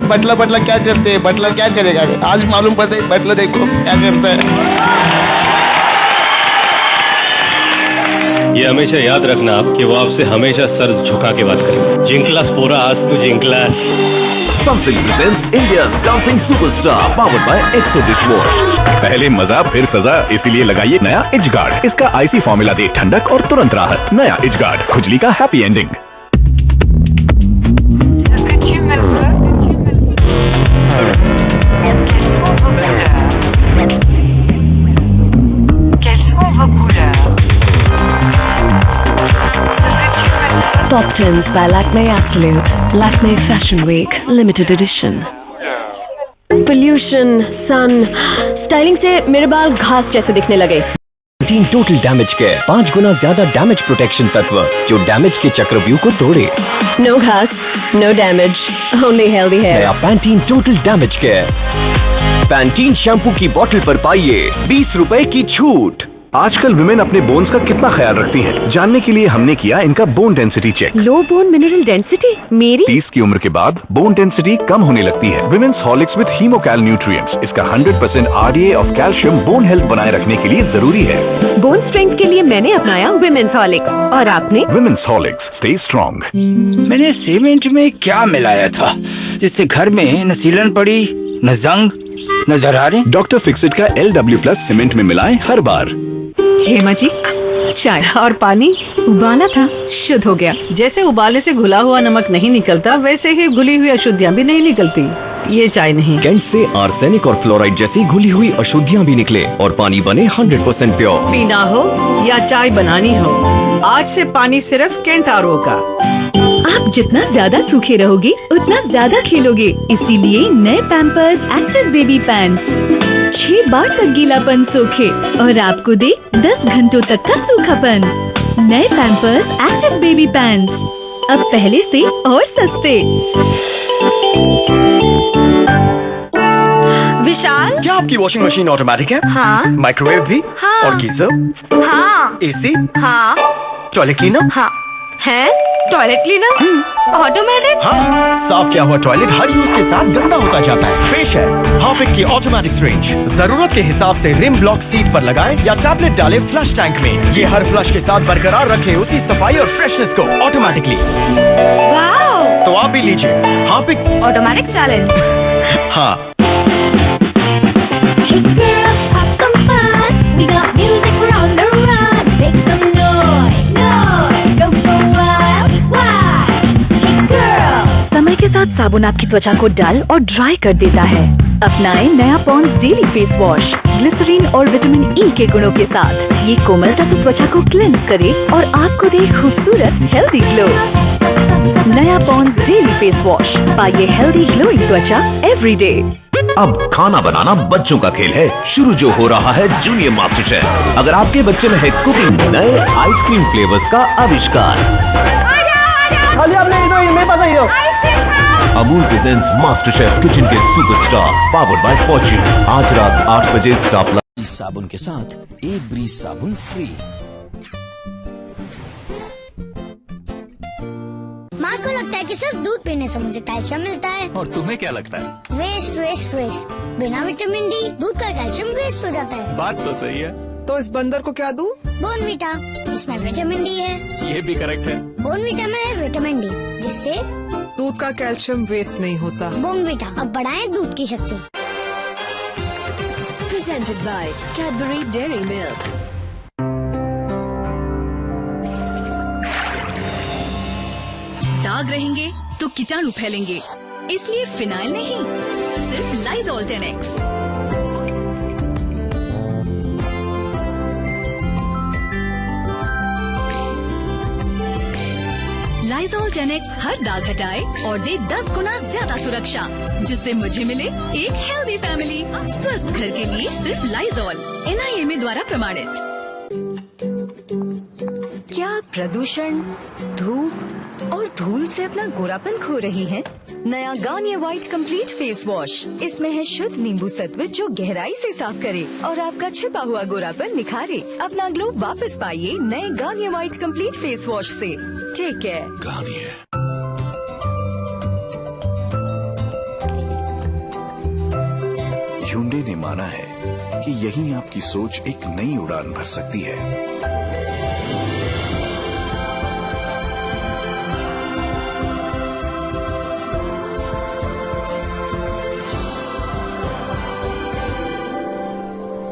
बटला बटला क्या करते हैं, बटला क्या करेगा? आज मालूम पड़ता है बटला देखो क्या करता है। ये हमेशा याद रखना आप कि वो आपसे हमेशा सर झुका के बात करें। जिंकला पोरा, आज तू जिंकला। Sunsilk presents India's dancing superstar, powered by Exo Dishwash. पहले मजा फिर सजा, इसीलिए लगाइए नया इच गार्ड। इसका आईसी फॉर्मूला दे ठंडक और तुरंत राहत। नया इच गार्ड, खुजली का happy ending. Top Trends by Lakme Absolute, Lakme Fashion Week, limited edition. Pollution, sun, styling से मेरे बाल घास जैसे दिखने लगे। टोटल डैमेज केयर, 5 गुना ज्यादा डैमेज प्रोटेक्शन तत्व जो डैमेज के चक्रव्यूह को तोड़े। No घास, no damage, only healthy hair. नया Pantene total damage care. Pantene shampoo की बोतल पर पाइए 20 रुपए की छूट। आजकल विमेन अपने बोन्स का कितना ख्याल रखती हैं? जानने के लिए हमने किया इनका बोन डेंसिटी चेक। लो बोन मिनरल डेंसिटी मेरी 30 की उम्र के बाद बोन डेंसिटी कम होने लगती है। विमेन्स हॉर्लिक्स विद हीमोकैल न्यूट्रिएंट्स, इसका 100% RDA of calcium bone health बनाए रखने के लिए जरूरी है। बोन स्ट्रेंथ के लिए मैंने अपनाया विमेन्स हॉर्लिक्स, और आपने? Women's Horlicks, stay strong. मैंने सीमेंट में क्या मिलाया था जिससे घर में न सीलन पड़ी, न जंग, न दरारें? डॉक्टर फिक्सिट का LW+ सीमेंट में मिलाएं हर बार। हेमा जी, चाय और पानी उबाला था, शुद्ध हो गया। जैसे उबाले से घुला हुआ नमक नहीं निकलता, वैसे ही घुली हुई अशुद्धियाँ भी नहीं निकलती। ये चाय नहीं। कैंट से आर्सेनिक और फ्लोराइड जैसी घुली हुई अशुद्धियाँ भी निकले और पानी बने 100% प्योर। पीना हो या चाय बनानी हो, आज से पानी सिर्फ केंट RO का। आप जितना ज्यादा सूखे रहोगे उतना ज्यादा खिलोगे, इसीलिए नए पैम्पर्स एक्टिव बेबी पैंट्स 6 बार तक गीलापन सोखे और आपको दे 10 घंटों तक का सूखापन। नए पैम्पर्स एक्टिव बेबी पैंट्स, अब पहले से और सस्ते। विशाल, क्या आपकी वॉशिंग मशीन ऑटोमेटिक है? हाँ। माइक्रोवेव भी? हाँ। और गीजर? हाँ। AC? हाँ। Toilet cleaner? हाँ। है टॉयलेट क्लीनर ऑटोमेटिक? हाँ, साफ किया हुआ टॉयलेट हर यूज के साथ गंदा होता जाता है। पेश है हार्पिक की ऑटोमेटिक रेंज। जरूरत के हिसाब से रिम ब्लॉक सीट पर लगाएं या टैबलेट डालें फ्लश टैंक में। ये हर फ्लश के साथ बरकरार रखे उसी सफाई और फ्रेशनेस को ऑटोमेटिकली। वाओ! तो आप भी लीजिए हार्पिक ऑटोमेटिक चैलेंज। हाँ। समय के साथ साबुन आपकी त्वचा को डल और ड्राई कर देता है। अपनाएं नया Pond's daily face wash, glycerine और विटामिन E के गुणों के साथ। ये कोमलता की त्वचा को क्लेंस करे और आपको दे खूबसूरत हेल्दी ग्लो। नया पॉन्ड्स डेली फेस वॉश, पाइए हेल्दी ग्लोइंग त्वचा एवरीडे। अब खाना बनाना बच्चों का खेल है। शुरू जो हो रहा है जूनियर मास्टर शेफ। अगर आपके बच्चे में है कुकिंग, नए आइसक्रीम फ्लेवर्स का आविष्कार। Amul presents master chef kitchen के सुपरस्टार, पावर्ड बाय फॉर्च्यून। आज रात 8 बजे स्टॉप साबुन के साथ एक ब्रीज साबुन फ्री। माँ को लगता है कि सिर्फ दूध पीने से मुझे कैल्शियम मिलता है। और तुम्हें क्या लगता है? वेस्ट वेस्ट वेस्ट, बिना विटामिन D दूध का कैल्शियम वेस्ट हो जाता है। बात तो सही है। तो इस बंदर को क्या दूं? बोर्नवीटा, इसमें विटामिन D है। ये भी करेक्ट है। बोर्नवीटा में है विटामिन D, जिससे दूध का कैल्शियम वेस्ट नहीं होता। बोर्नवीटा, अब बढ़ाएं दूध की शक्ति। Presented by Cadbury Dairy Milk. दाग रहेंगे तो कीटाणु फैलेंगे, इसलिए फिनाइल नहीं, सिर्फ लाइजॉल 10X। लाइजॉल 10X हर दाग हटाए और दे 10 गुना ज्यादा सुरक्षा, जिससे मुझे मिले एक हेल्दी फैमिली। स्वस्थ घर के लिए सिर्फ लाइजॉल, NIMA द्वारा प्रमाणित। क्या प्रदूषण, धूप और धूल से अपना गोरापन खो रही हैं? नया Garnier white complete face wash, इसमें है शुद्ध नींबू सत्व जो गहराई से साफ करे और आपका छिपा हुआ गोरापन निखारे। अपना ग्लो वापस पाइए नए Garnier white complete face wash से। Take care. गार्नियर। Hyundai ने माना है कि यही आपकी सोच एक नई उड़ान भर सकती है।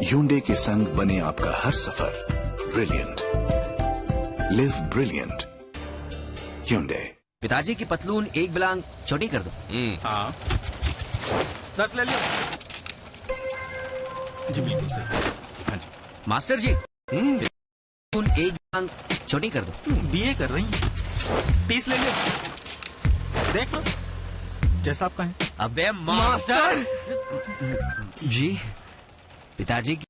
Hyundai के संग बने आपका हर सफर ब्रिलियंट। Live brilliant. Hyundai। पिताजी की पतलून एक बिलांग छोटी कर दो। हाँ 10 ले लियो। जी बिल्कुल सही। हाँ जी मास्टर जी पतलून एक बिलांग छोटी कर दो। बीए कर रही हैं। 30 ले लियो। देख लो जैसा आपका है। अबे मास्टर जी पिताजी की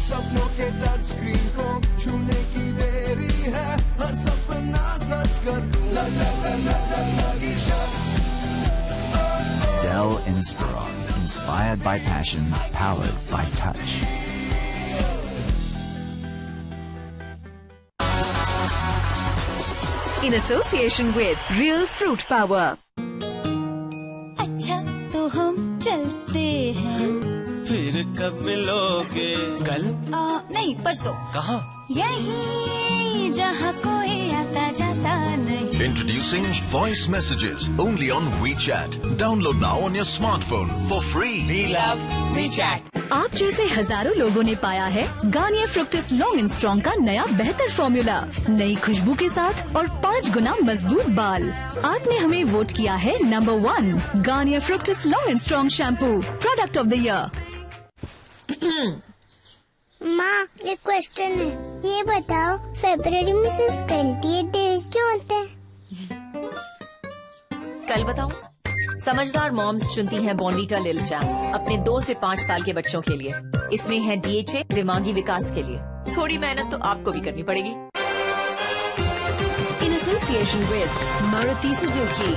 सपनों के टच स्क्रीन को छूने की देरी है, हर सपना सच कर दूं। ला ला ला ला ला ला Dell Inspiron, inspired by passion, powered by touch. In association with Real Fruit Power. अच्छा तो हम चलते हैं। फिर कब मिलोगे? कल? नहीं परसों। कहाँ? यही जहाँ कोई आता जाता नहीं। Introducing voice messages only on WeChat. Download now on your smartphone for free. We love WeChat. आप जैसे हजारों लोगों ने पाया है Garnier Fructis long and strong का नया बेहतर फॉर्मूला, नई खुशबू के साथ और 5 गुना मजबूत बाल। आपने हमें वोट किया है number 1 Garnier Fructis long and strong shampoo product of the year. माँ एक क्वेश्चन है, ये बताओ फरवरी में सिर्फ 28 डेज क्यों होते हैं? कल बताऊं? समझदार मॉम्स चुनती हैं बॉर्नवीटा लिटिल चैम्प्स अपने 2 से 5 साल के बच्चों के लिए। इसमें है DHA दिमागी विकास के लिए। थोड़ी मेहनत तो आपको भी करनी पड़ेगी। In association with Maruti Suzuki.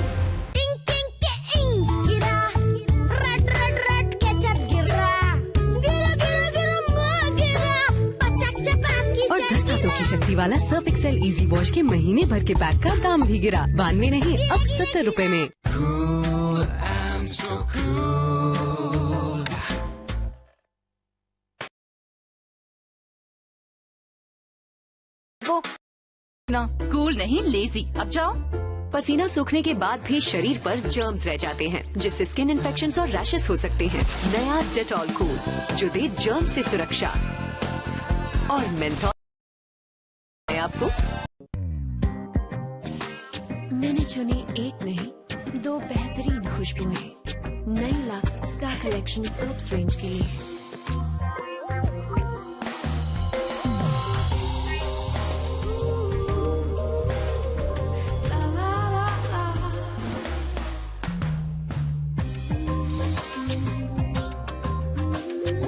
और 10 हाथों की शक्ति वाला सर्फ एक्सेल इजी वॉश के महीने भर के पैक का दाम भी गिरा 92 नहीं अब 70 रुपए में। so cool. ना कूल नहीं लेजी। अब जाओ। पसीना सूखने के बाद भी शरीर पर जर्म्स रह जाते हैं जिससे स्किन इन्फेक्शंस और रैशेस हो सकते हैं। नया डेटॉल कूल जो दे जर्म से सुरक्षा और मेंथॉल आपको। मैंने चुनी एक नहीं 2 बेहतरीन खुशबुएं नई lux star collection soaps range के लिए।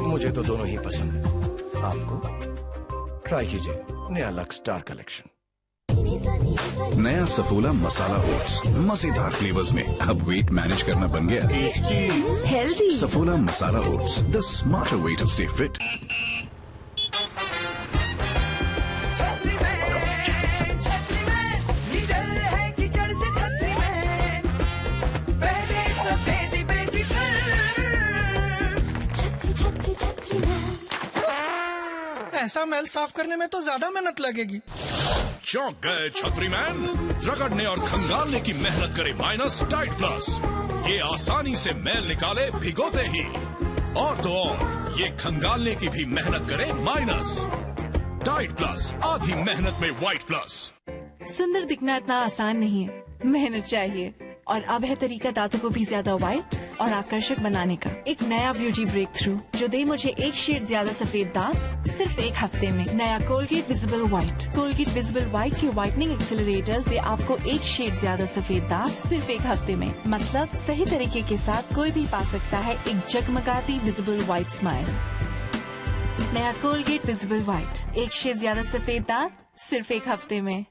मुझे तो दोनों ही पसंद है। आपको ट्राई कीजिए नया लक्स स्टार कलेक्शन। नया सफोला मसाला ओट्स मजेदार फ्लेवर्स में अब वेट मैनेज करना बन गया healthy. Saffola masala oats the smarter way to stay fit. ऐसा मैल साफ करने में तो ज्यादा मेहनत लगेगी। चौंक गए छतरी मैन, रगड़ने और खंगालने की मेहनत करे माइनस टाइड प्लस। ये आसानी से मैल निकाले भिगोते ही। और तो और ये खंगालने की भी मेहनत करे माइनस। टाइड प्लस आधी मेहनत में व्हाइट प्लस। सुंदर दिखना इतना आसान नहीं है, मेहनत चाहिए। और अब है तरीका दांतों को भी ज्यादा व्हाइट और आकर्षक बनाने का। एक नया ब्यूटी ब्रेक थ्रू जो दे मुझे 1 शेड ज्यादा सफेद दांत सिर्फ 1 हफ्ते में। नया Colgate visible white. Colgate visible white के व्हाइटनिंग एक्सेलरेटर्स दे आपको 1 शेड ज्यादा सफेद दांत सिर्फ 1 हफ्ते में। मतलब सही तरीके के साथ कोई भी पा सकता है एक जगमगाती विजिबल व्हाइट स्माइल। नया कोलगेट विजिबल व्हाइट, 1 शेड ज्यादा सफेद दांत सिर्फ 1 हफ्ते में।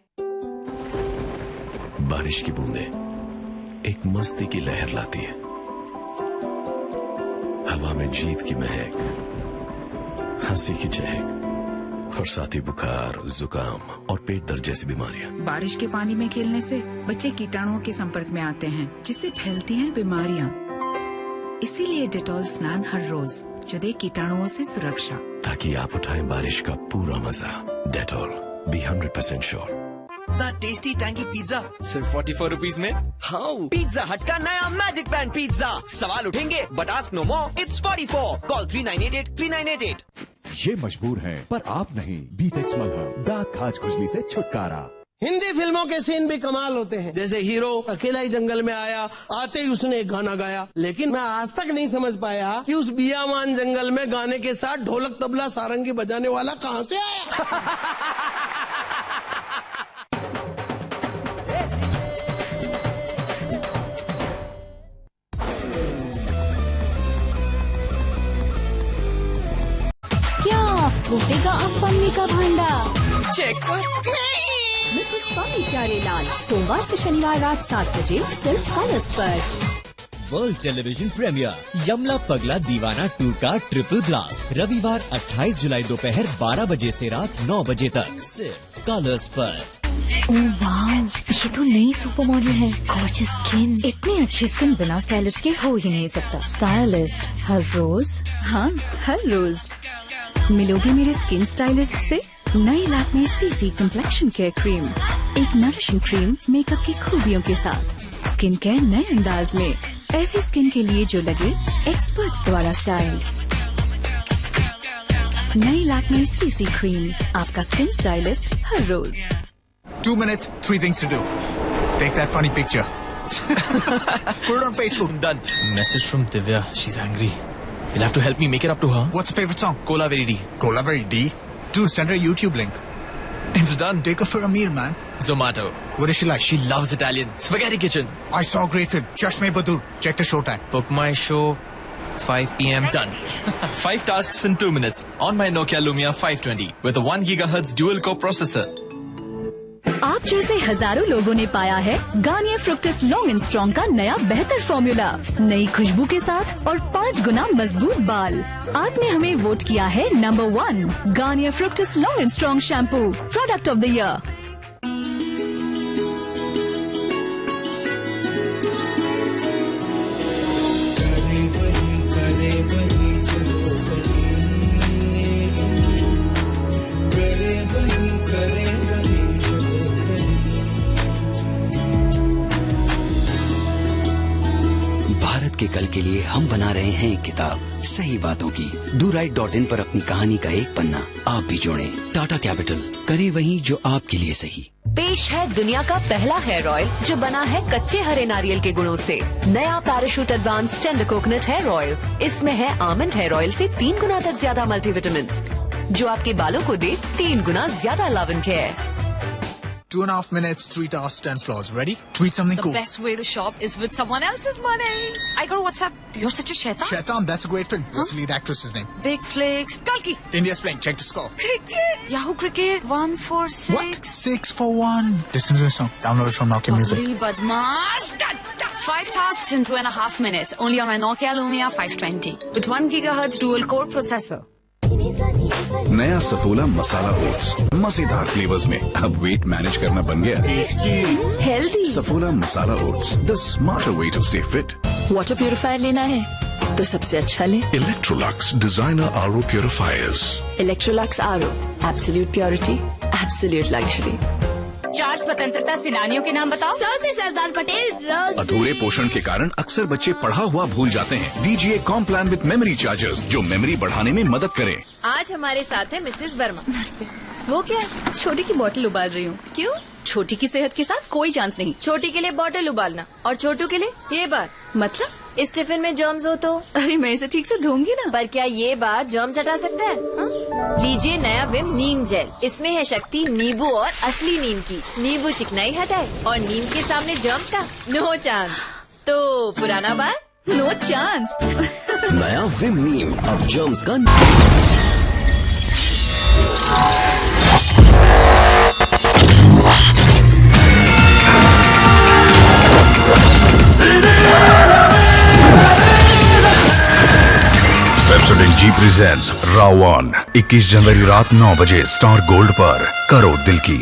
बारिश की बूंदें एक मस्ती की लहर लाती है। हवा में जीत की महक, हंसी की चहक और साथ ही बुखार, जुकाम और पेट दर्द जैसी बीमारियां। बारिश के पानी में खेलने से बच्चे कीटाणुओं के संपर्क में आते हैं, जिससे फैलती हैं बीमारियां। इसीलिए डेटॉल स्नान हर रोज, जो दे कीटाणुओं से सुरक्षा। ताकि आप उठाएं बारिश का पूरा मजा। Dettol, be 100% sure. Tasty tangy pizza सिर्फ 44 रुपीज में। हाँ, पिज्जा हट का नया मैजिक पैन पिज्जा। सवाल उठेंगे but ask no more, it's 44। Call 3988-3988। ये मजबूर हैं पर आप नहीं। बीटेक्स मलहम, दांत खाज खुजली से छुटकारा। हिंदी फिल्मों के सीन भी कमाल होते हैं। जैसे हीरो अकेला ही जंगल में आया, आते ही उसने एक गाना गाया। लेकिन मैं आज तक नहीं समझ पाया कि उस बियामान जंगल में गाने के साथ ढोलक तबला सारंगी बजाने वाला कहाँ से आया। फूटेगा अब पन्नी का भांडा। चेक मिसेस पन्नी प्यारेलाल, सोमवार से शनिवार रात 7 बजे सिर्फ कलर्स पर। वर्ल्ड टेलीविजन प्रीमियर यमला पगला दीवाना 2 का ट्रिपल ब्लास्ट, रविवार 28 जुलाई दोपहर 12 बजे से रात 9 बजे तक सिर्फ कलर्स पर। ओह वाह, ये तो नई सुपर मॉडल है। गॉर्जियस स्किन, इतनी अच्छी स्किन बिना स्टाइलिस्ट के हो ही नहीं सकता। स्टाइलिस्ट हर रोज, हाँ हर रोज मिलोगे मेरे स्किन स्टाइलिस्ट से। नई Lakme CC complexion care cream, एक नरिशिंग क्रीम मेकअप की खूबियों के साथ। स्किन केयर नए अंदाज में, ऐसी स्किन के लिए जो लगे एक्सपर्ट्स द्वारा स्टाइल। नई लैक्मे सीसी क्रीम, आपका skin stylist her rose. 2 minutes, 3 things to do. Take that funny picture. Put it on Facebook. Done. Message from Divya. She's angry. You'll have to help me make it up to her. What's your favorite song? Kolaveri D. Kolaveri D? Dude, send her a YouTube link. It's done. Take her for a meal, man. Zomato. What is she like? She loves Italian. Spaghetti Kitchen. I saw a great film. Chashme Badur. Check the showtime. Book my show. 5 p.m. Done. 5 tasks in 2 minutes. On my Nokia Lumia 520 with a 1 GHz dual-core processor. आप जैसे हजारों लोगों ने पाया है Garnier Fructis long and strong का नया बेहतर फॉर्मूला, नई खुशबू के साथ और 5 गुना मजबूत बाल। आपने हमें वोट किया है number 1 Garnier Fructis long and strong shampoo, product of the year. के कल के लिए हम बना रहे हैं एक किताब सही बातों की। DoRight.in पर अपनी कहानी का एक पन्ना आप भी जोड़ें। टाटा कैपिटल, करें वही जो आपके लिए सही। पेश है दुनिया का पहला हेयर ऑयल जो बना है कच्चे हरे नारियल के गुणों से। नया Parachute advance tender coconut hair oil. इसमें है आमंड हेयर ऑयल से 3 गुना तक ज्यादा मल्टीविटामिन, जो आपके बालों को दे 3 गुना ज्यादा love and care. 2.5 minutes, 3 tasks, 10 flaws. Ready? Tweet something cool. The best way to shop is with someone else's money. I got a WhatsApp. You're such a Shaitan. Shaitan, that's a great film. What's the lead actress's name? Big Flakes. Kalki. India's playing. Check the score. Cricket. Yahoo Cricket. 146. What? 6 for 1. Listen to the song. Download it from Nokia Music. Holy badmash. 5 tasks in 2.5 minutes. Only on my Nokia Lumia 520 with 1 GHz dual core processor. नया Saffola masala oats, मजेदार flavours में। अब weight manage करना बन गया healthy. Saffola masala oats, the smarter way to stay fit. Water purifier लेना है तो सबसे अच्छा ले Electrolux Designer RO Purifiers. Electrolux RO, absolute purity, absolute luxury. 4 स्वतंत्रता सेनानियों के नाम बताओ। 100 से सरदार पटेल। अधूरे पोषण के कारण अक्सर बच्चे पढ़ा हुआ भूल जाते हैं। दीजिए कॉम्प्लान विद मेमोरी चार्जर्स, जो मेमोरी बढ़ाने में मदद करे। आज हमारे साथ है मिसेस वर्मा। वो क्या है? छोटी की बोतल उबाल रही हूँ। क्यों? छोटी की सेहत के साथ कोई चांस नहीं। छोटी के लिए बोतल उबालना और छोटू के लिए ये बात। मतलब इस टिफिन में जर्म्स हो तो? अरे मैं इसे ठीक से धोऊंगी ना। पर क्या ये बात जर्म्स हटा सकता है? लीजिए नया विम नीम जेल। इसमें है शक्ति नींबू और असली नीम की। नींबू चिकनाई हटाए और नीम के सामने जर्म्स का नो चांस। तो पुराना बात, नो चांस। नया विम नीम, अब जर्म्स का Pepsodent जी प्रेजेंट्स रावण 21 जनवरी रात 9 बजे स्टार गोल्ड पर। करो दिल की।